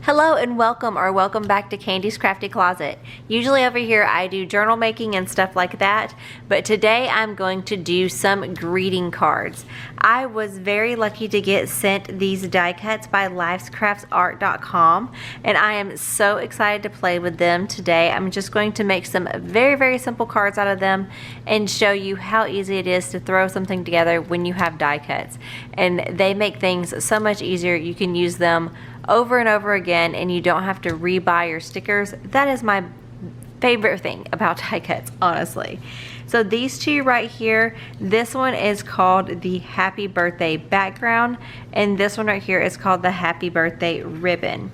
Hello and welcome back to Candy's Crafty Closet. Usually over here I do journal making and stuff like that, but today I'm going to do some greeting cards. I was very lucky to get sent these die cuts by Lifescraft.com, and I am so excited to play with them today. I'm just going to make some very simple cards out of them and show you how easy it is to throw something together when you have die cuts. And they make things so much easier. You can use them over and over again and you don't have to rebuy your stickers. That is my favorite thing about die cuts, honestly. So these two right here, this one is called the Happy Birthday background, and this one right here is called the Happy Birthday ribbon.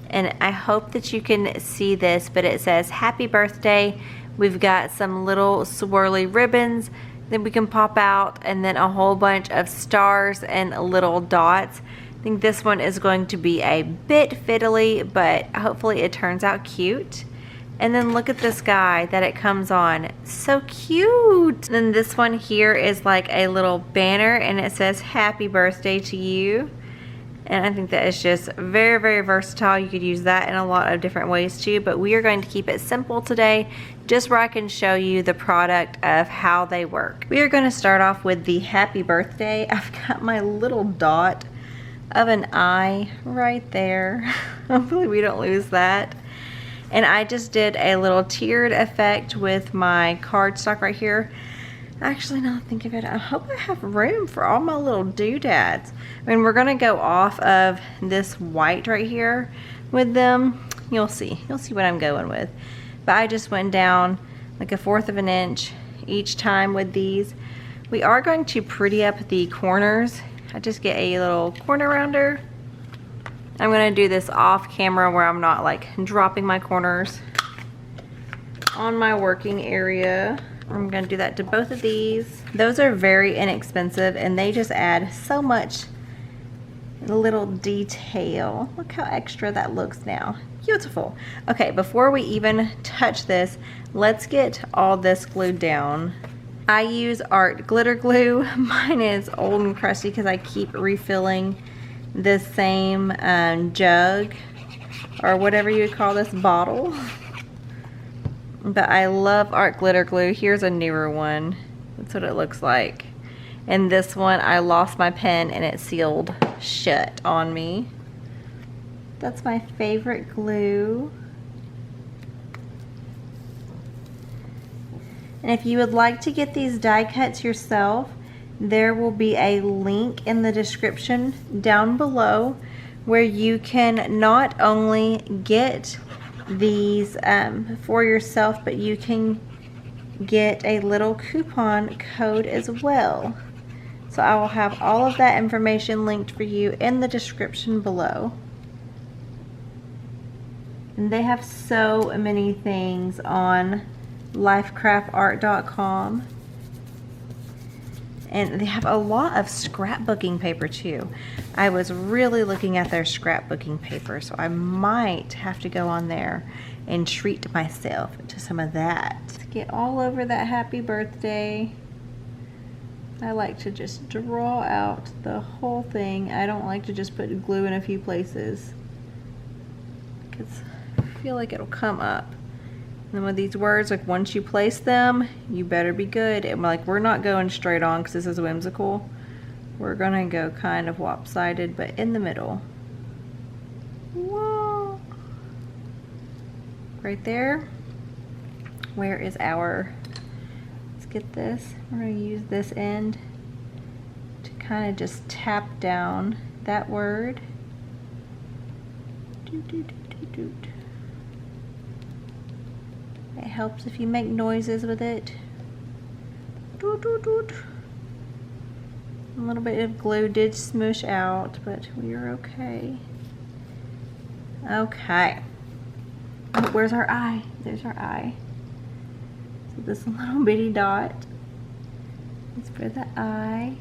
And I hope that you can see this, but it says Happy Birthday. We've got some little swirly ribbons that we can pop out, and then a whole bunch of stars and little dots. I think this one is going to be a bit fiddly, but hopefully it turns out cute. And then look at this guy that it comes on. So cute! Then this one here is like a little banner and it says Happy Birthday to you. And I think that is just very versatile. You could use that in a lot of different ways too, but we are going to keep it simple today, just where I can show you the product of how they work. We are going to start off with the Happy Birthday. I've got my little dot of an eye right there. Hopefully we don't lose that. And I just did a little tiered effect with my cardstock right here. Actually, now I think of it, I hope I have room for all my little doodads. I mean, we're gonna go off of this white right here with them. You'll see what I'm going with. But I just went down like 1/4 of an inch each time with these. We are going to pretty up the corners. I just get a little corner rounder. I'm gonna do this off camera where I'm not like dropping my corners on my working area. I'm gonna do that to both of these. Those are very inexpensive and they just add so much little detail. Look how extra that looks now. Beautiful. Okay, before we even touch this, let's get all this glued down. I use art glitter glue. Mine is old and crusty because I keep refilling this same jug, or whatever you would call this, bottle. But I love art glitter glue. Here's a newer one. That's what it looks like. And this one, I lost my pen and it sealed shut on me. That's my favorite glue. And if you would like to get these die cuts yourself, there will be a link in the description down below where you can not only get these for yourself, but you can get a little coupon code as well. So I will have all of that information linked for you in the description below. And they have so many things on lifecraftart.com, and they have a lot of scrapbooking paper too. I was really looking at their scrapbooking paper, so I might have to go on there and treat myself to some of that. To get all over that happy birthday, I like to just draw out the whole thing. I don't like to just put glue in a few places because I feel like it'll come up. And with these words, like once you place them, you better be good. And like, we're not going straight on because this is whimsical. We're gonna go kind of lopsided, but in the middle. Whoa! Right there. Where is our, let's get this. We're gonna use this end to kind of just tap down that word. Doot, doot, doot, doot, doot. It helps if you make noises with it. Doot, doot, doot. A little bit of glue did smoosh out, but we are okay. Okay. Oh, where's our eye? There's our eye. So this little bitty dot is for the eye.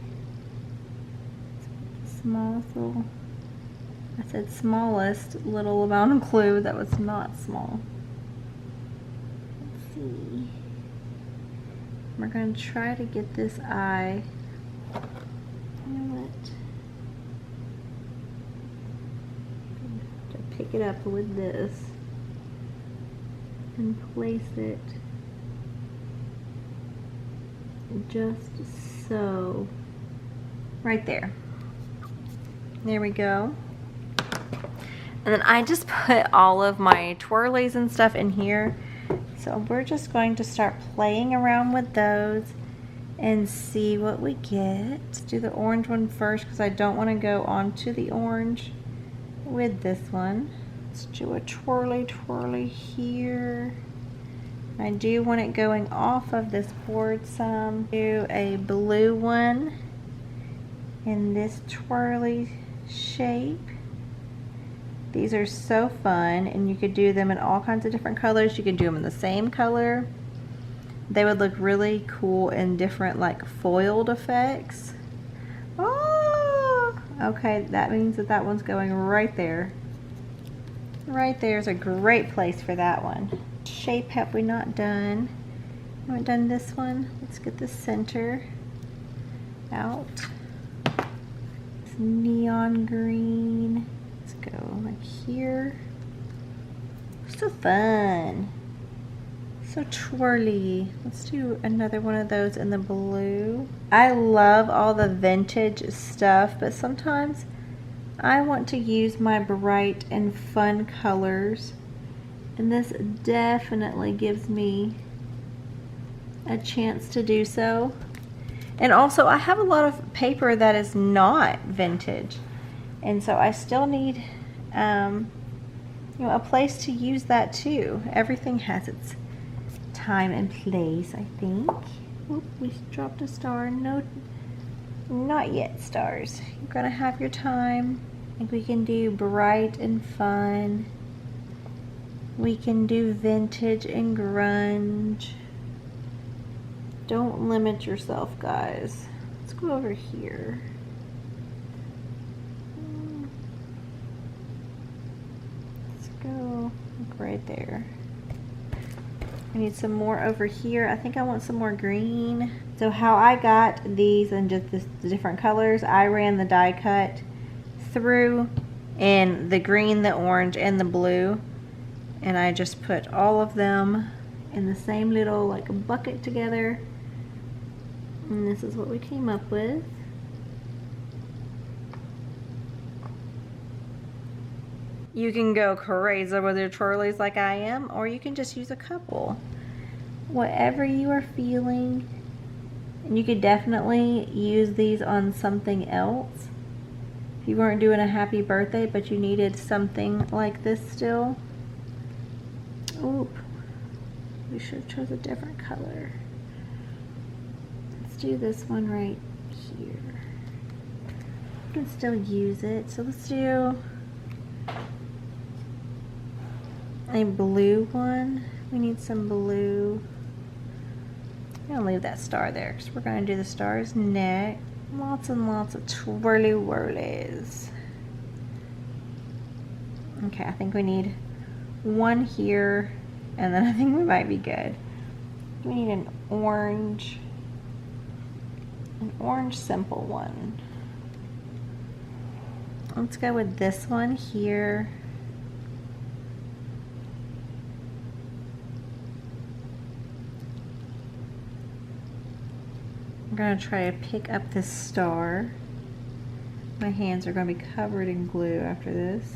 Smallest little, I said smallest little amount of glue. That was not small. We're going to try to get this eye. pick it up with this and place it just so, right there. There we go. And then I just put all of my twirlies and stuff in here. So we're just going to start playing around with those and see what we get. Let's do the orange one first because I don't want to go onto the orange with this one. Let's do a twirly here. I do want it going off of this board some. Do a blue one in this twirly shape. These are so fun, and you could do them in all kinds of different colors. You could do them in the same color. They would look really cool in different like foiled effects. Oh, okay, that means that that one's going right there. Right there is a great place for that one. Shape have we not done? We haven't done this one. Let's get the center out. It's neon green. Let's go like here. So fun. So twirly. Let's do another one of those in the blue. I love all the vintage stuff, but sometimes I want to use my bright and fun colors. And this definitely gives me a chance to do so. And also I have a lot of paper that is not vintage. And so I still need you know, a place to use that too. Everything has its time and place, I think. Oop, we dropped a star. No, not yet, stars. You're gonna have your time. I think we can do bright and fun. We can do vintage and grunge. Don't limit yourself, guys. Let's go over here. Let's go right there. I need some more over here. I think I want some more green. So how I got these and just the different colors, I ran the die cut through in the green, the orange, and the blue. And I just put all of them in the same little like bucket together. And this is what we came up with. You can go crazy with your twirlies like I am, or you can just use a couple. Whatever you are feeling. And you could definitely use these on something else. If you weren't doing a happy birthday, but you needed something like this still. Oop, we should have chose a different color. Let's do this one right here. You can still use it. So let's do a blue one. We need some blue. I'm gonna leave that star there because we're gonna do the star's neck. Lots and lots of twirly whirlies. Okay, I think we need one here, and then I think we might be good. We need an orange simple one. Let's go with this one here. I'm gonna try to pick up this star. My hands are gonna be covered in glue after this.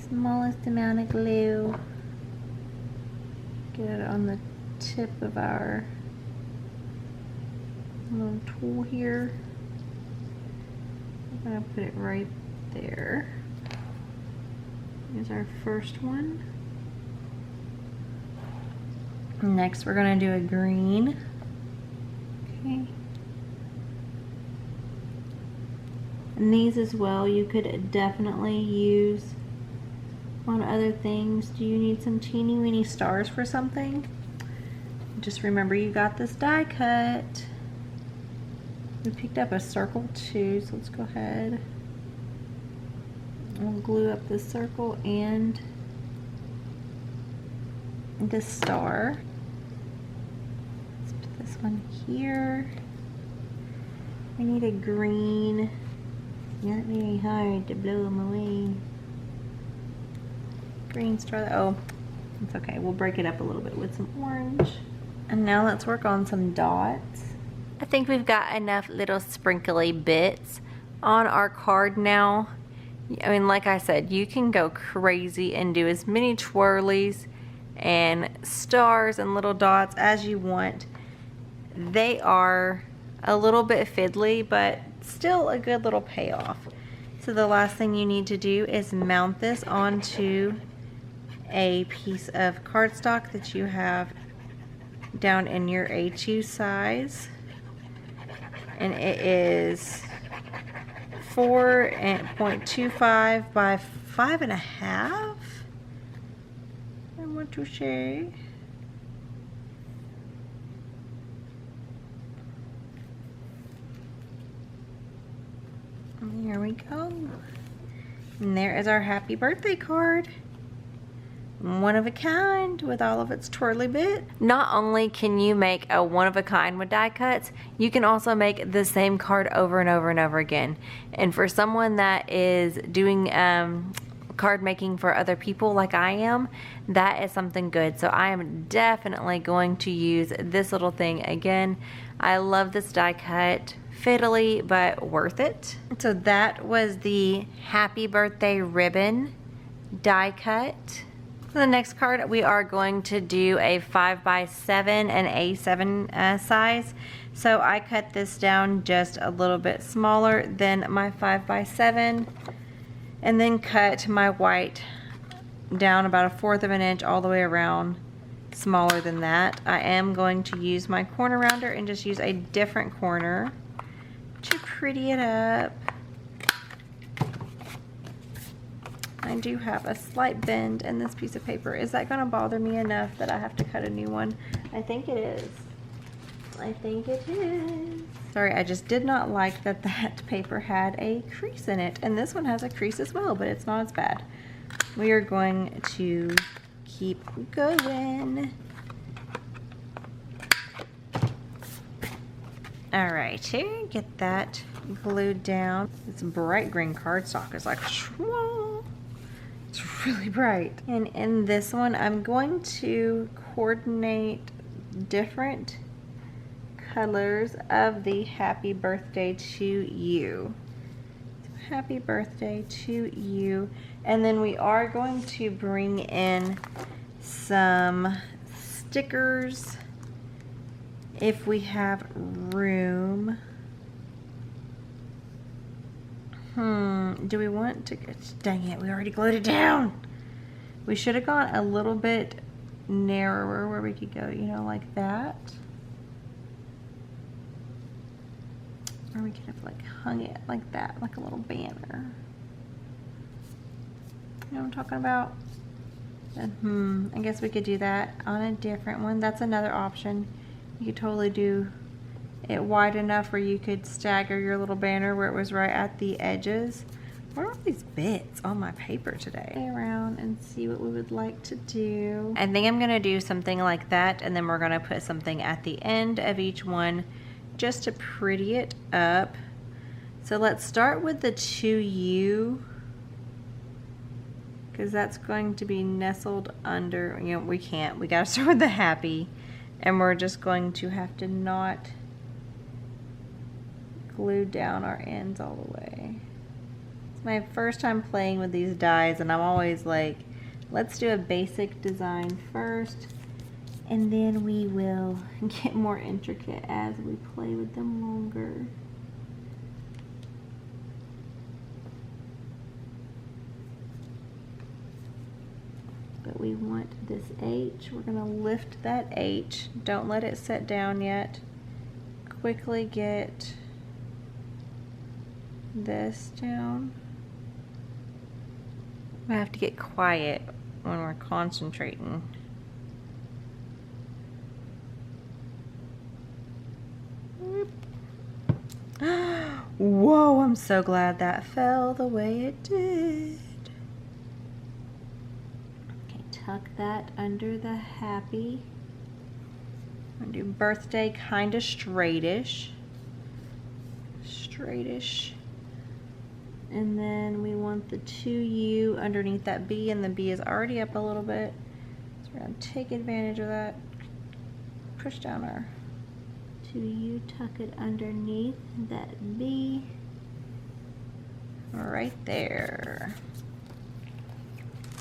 Smallest amount of glue. Get it on the tip of our little tool here. I'm gonna put it right there. Here's our first one. Next we're gonna do a green. Okay. And these as well you could definitely use on other things. Do you need some teeny weeny stars for something? Just remember you got this die cut. We picked up a circle too, so let's go ahead. We'll glue up this circle and this star. Let's put this one here. We need a green. Not very hard to blow them away. green star. Oh, it's okay. We'll break it up a little bit with some orange. And now let's work on some dots. I think we've got enough little sprinkly bits on our card now. I mean, like I said, you can go crazy and do as many twirlies and stars and little dots as you want. They are a little bit fiddly, but still a good little payoff. So the last thing you need to do is mount this onto a piece of cardstock that you have down in your A2 size. And it is 4.25 by 5.5. I want to say. And there we go. And there is our happy birthday card. One of a kind with all of its twirly bit. Not only can you make a one of a kind with die cuts, you can also make the same card over and over and over again. And for someone that is doing card making for other people like I am, that is something good. So I am definitely going to use this little thing again. I love this die cut. Fiddly, but worth it. So that was the happy birthday ribbon die cut. For the next card, we are going to do a 5x7 and A7 size. So I cut this down just a little bit smaller than my 5x7, and then cut my white down about 1/4 of an inch all the way around, smaller than that. I am going to use my corner rounder and just use a different corner to pretty it up. I do have a slight bend in this piece of paper. Is that going to bother me enough that I have to cut a new one? I think it is. I think it is. Sorry, I just did not like that that paper had a crease in it. And this one has a crease as well, but it's not as bad. We are going to keep going. Alright, here, get that glued down. This bright green cardstock is like, whoa. It's really bright. And in this one, I'm going to coordinate different colors of the happy birthday to you. So happy birthday to you. And then we are going to bring in some stickers if we have room. Do we want to, dang it, we already glued it down. We should have gone a little bit narrower where we could go, you know, like that. Or we could have like hung it like that, like a little banner. You know what I'm talking about? I guess we could do that on a different one. That's another option. You could totally do it wide enough where you could stagger your little banner where it was right at the edges. What are all these bits on my paper today? Play around and see what we would like to do. I think I'm gonna do something like that, and then we're gonna put something at the end of each one just to pretty it up. So let's start with the to you, because that's going to be nestled under, you know, we gotta start with the happy, and we're just going to have to not glue down our ends all the way. It's my first time playing with these dies, and I'm always like, let's do a basic design first, and then we will get more intricate as we play with them longer. But we want this H. We're gonna lift that H. Don't let it set down yet. Quickly get this down. I have to get quiet when we're concentrating. Whoa, I'm so glad that fell the way it did. Okay, tuck that under the happy. I'm gonna do birthday kind of straightish. Straightish. And then we want the 2U underneath that B, and the B is already up a little bit. So we're going to take advantage of that. Push down our 2U, tuck it underneath that B. Right there.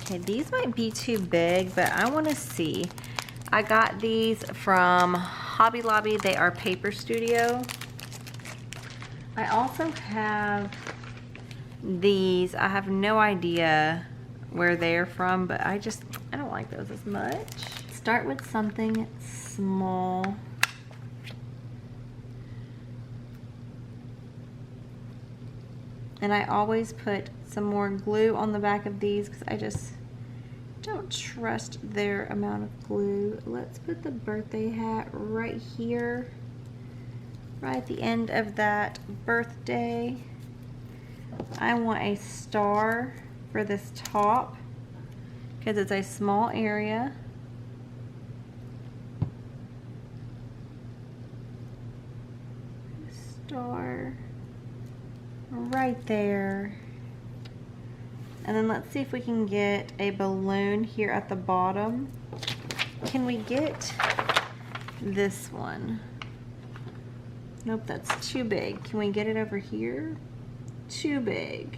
Okay, these might be too big, but I want to see. I got these from Hobby Lobby. They are Paper Studio. I also have these. I have no idea where they're from, but I don't like those as much. Start with something small. And I always put some more glue on the back of these because I just don't trust their amount of glue. Let's put the birthday hat right here, right at the end of that birthday. I want a star for this top because it's a small area. Star right there. And then let's see if we can get a balloon here at the bottom. Can we get this one? Nope, that's too big. Can we get it over here? Too big.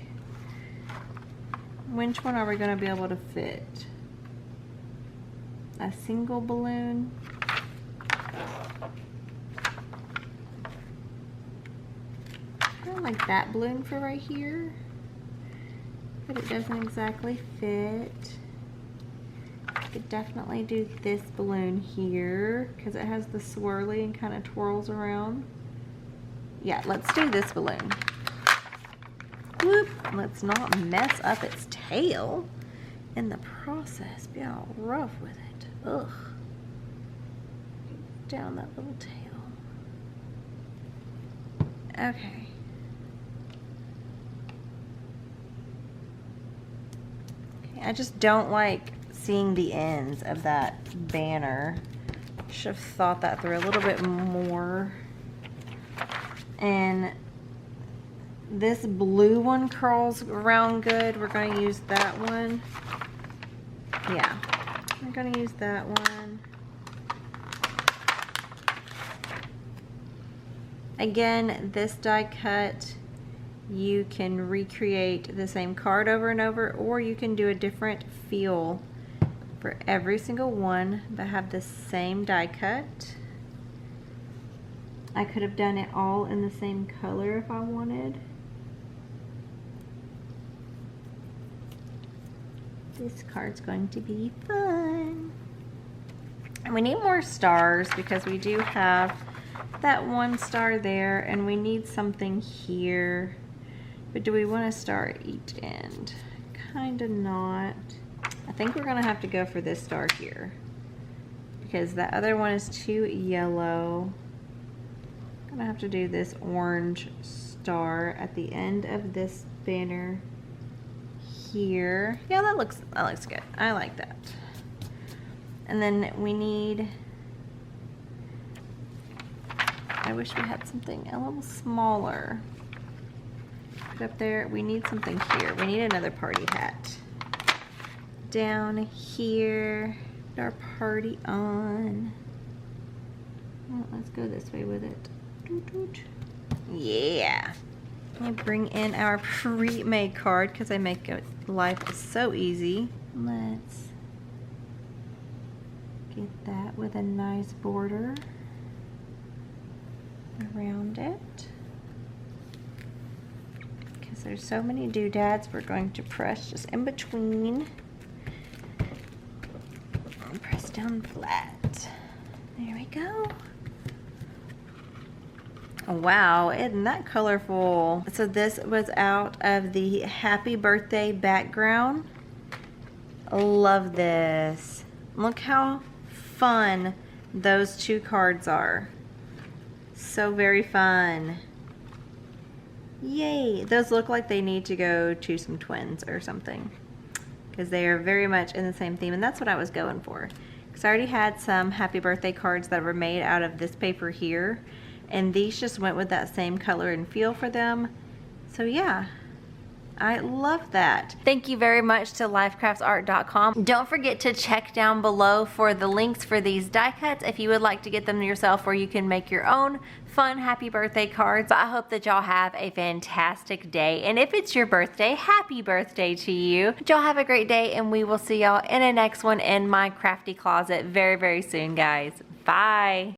Which one are we going to be able to fit? A single balloon? I don't like that balloon for right here, but it doesn't exactly fit. I could definitely do this balloon here because it has the swirly and kind of twirls around. Yeah, let's do this balloon. Whoop. Let's not mess up its tail in the process. Be all rough with it. Ugh. Down that little tail. Okay. I just don't like seeing the ends of that banner. Should have thought that through a little bit more. And this blue one curls around good. We're going to use that one. Yeah, we're going to use that one. Again, this die cut, you can recreate the same card over and over, or you can do a different feel for every single one but have the same die cut. I could have done it all in the same color if I wanted. This card's going to be fun. And we need more stars because we do have that one star there, and we need something here. But do we want a star at each end? Kinda not. I think we're gonna have to go for this star here because that other one is too yellow. I'm gonna have to do this orange star at the end of this banner here. Yeah, that looks good. I like that. And then we need, I wish we had something a little smaller. Put up there. We need something here. We need another party hat. Down here. Put our party on. Well, let's go this way with it. Yeah. Let me bring in our pre-made card because I make life so easy. Let's get that with a nice border around it. Because there's so many doodads, we're going to press just in between. And press down flat. There we go. Wow, isn't that colorful? So this was out of the Happy Birthday background. Love this. Look how fun those two cards are. So very fun. Yay. Those look like they need to go to some twins or something because they are very much in the same theme, and that's what I was going for. Because I already had some Happy Birthday cards that were made out of this paper here, and these just went with that same color and feel for them. So yeah, I love that. Thank you very much to lifecraftsart.com. Don't forget to check down below for the links for these die cuts if you would like to get them yourself, or you can make your own fun happy birthday cards. But I hope that y'all have a fantastic day, and if it's your birthday, happy birthday to you. Y'all have a great day, and we will see y'all in the next one in my crafty closet very, very soon, guys. Bye.